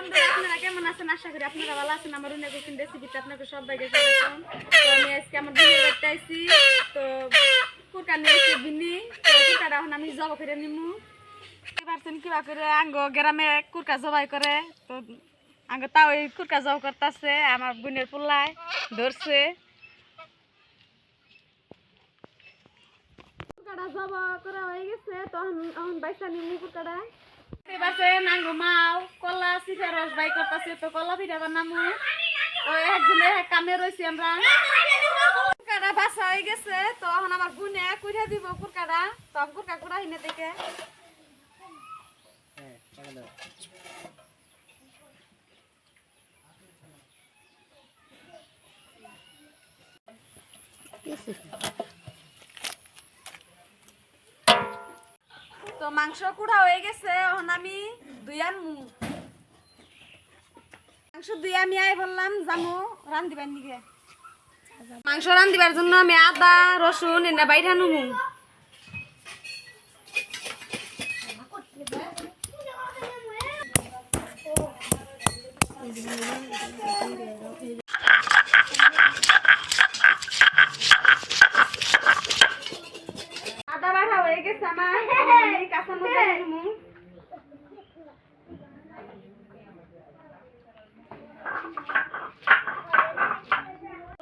বন্ধুরা আপনারা কেমন আছেন? আশা করি আপনারা ভালো আছেন। আমার অন্য কুকিং রেসিপিতে আপনাকে সবাইকে স্বাগতম। তো আমি আজকে আমার বোনের বাড়িতে আইছি। তো কুরকা নিয়েছি বিনি। তো কুরকাটা এখন আমি জবাই করে নিমু। পারছেন কিবা করে আঙ্গ গ্রামে কুরকা জবাই করে। তো আঙ্গ তাও এই কুরকা জবাই করতেছে আমার বোনের পোলায় ধরছে। কুরকাটা জবাই করা হয়ে গেছে। তো এখন বাইসা নিমু কুরকাটা। নাঙ্গু মাও কলা শিখে রস বাই করতেছে। তো কলা পিঠা বানামু। তো একজনে কামে রয়েছি আমরা। কুরকাটা বাসা হয়ে গেছে। তো এখন আমার বোনে কুড়া দিব কুরকাটা। তো কুরকা কুড়া হিনে দেখে তো মাংস কুড়া হয়ে গেছে। এখন আমি মাংস দুই আমি আই বললাম জামু রান্দিবার নিকে। মাংস রান্দিবার জন্য আমি আদা রসুন এনে বাইঠা নুমু। আদা বাটা হয়ে গেছে আমার। আমি কাঁচা মরিচ নুমু।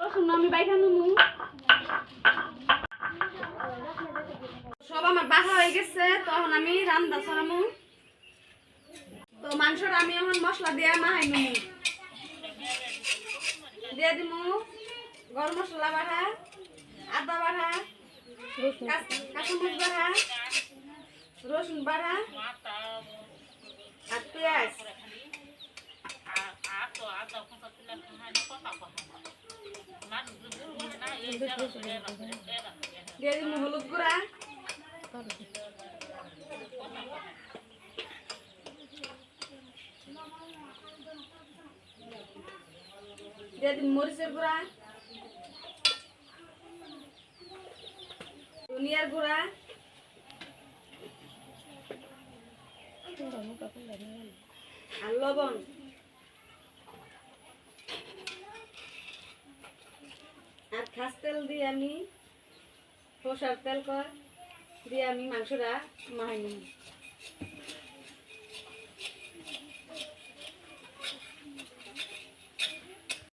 রসুন আমি বাইঠা নুমু। সব আমার বাটা হয়ে গেছে। তখন আমি রান্না ছড়ামু। তো মাংসটা আমি এখন মশলা দিয়ে মাহাই নুমু। দিয়ে দিমু গরম মশলা বাটা, আদা বাটা, কাঁচামরিচ বাটা, রসুন বাটা আর পেঁয়াজ। দিয়ে দিমু হলুদ গুঁড়া, দিয়ে দিমু মরিচের গুঁড়া, ধনিয়ার গুঁড়া, আর লবণ। আর খাস তেল দিয়ে আমি সরষের তেল দিয়ে আমি মাংসটা মাহাই নিব।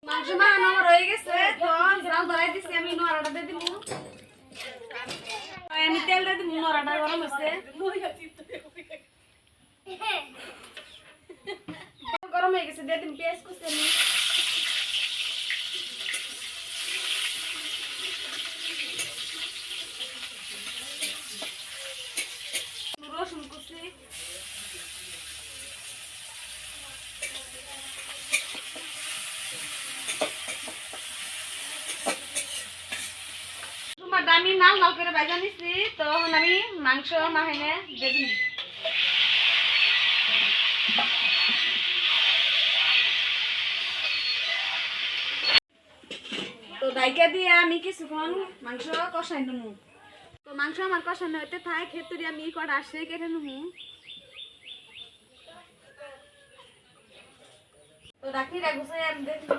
মাংস মাখানো আমার হয়ে গেছে। তো জাল ধরাই দিছি আমি নোড়াটা দিয়ে দিব। আমি তেল দিয়ে দিব। নোড়াটা গরম হয়েছে। গরম হয়ে গেছে দিয়ে দিন পেঁয়াজ কুচি আমি। রসুন কুচি, টমাটো আমি লাল লাল করে ভাজা নিছি। তখন আমি মাংস মাখাইনে দিয়ে দিন। তো ডাইকা দিয়ে আমি কিছুক্ষণ মাংস কষাই নেবো। তো মাংস আমার কষানো হইতে থাক। খেতুরি আমি কটা আসে কেটে নেবো। তো ডাকনিটা গুছাই আমি দেখবো।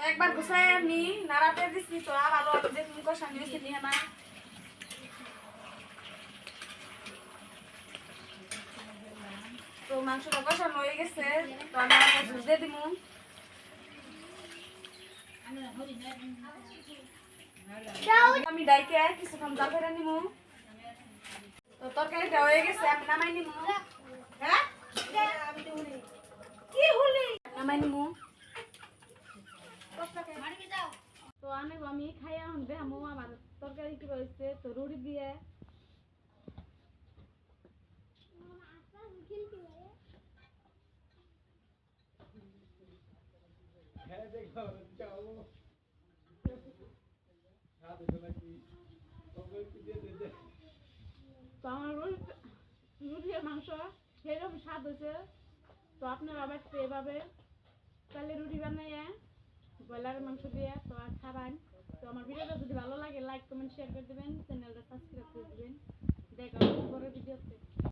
একবার গুছাই আমি নাড়াতে দিচ্ছি। তো আবারও আমি দেখুন কষানি হয়েছে নিয়ে না। তো মাংসটা কষানো হয়ে গেছে। তো আমি ঝুল দিয়ে দিব। আমি ডাইকে কিছুক্ষণ জাল ফেলে নিব। তো তরকারিটা হয়ে গেছে আমি নামাই নিব। হ্যাঁ নামাই নিব। তো আমি খাইয়া দেখামো আমার তরকারি কি হয়েছে। তো রুটি দিয়ে তো আমার রুটি আর মাংস সেরকম স্বাদ হয়েছে। তো আপনারা আবার এভাবে তাহলে রুটি বানাইয়া ব্রয়লারের মাংস দিয়ে তো আর খাবেন। তো আমার ভিডিওটা যদি ভালো লাগে লাইক কমেন্ট শেয়ার করে দেবেন, চ্যানেলটা সাবস্ক্রাইব করে দেবেন।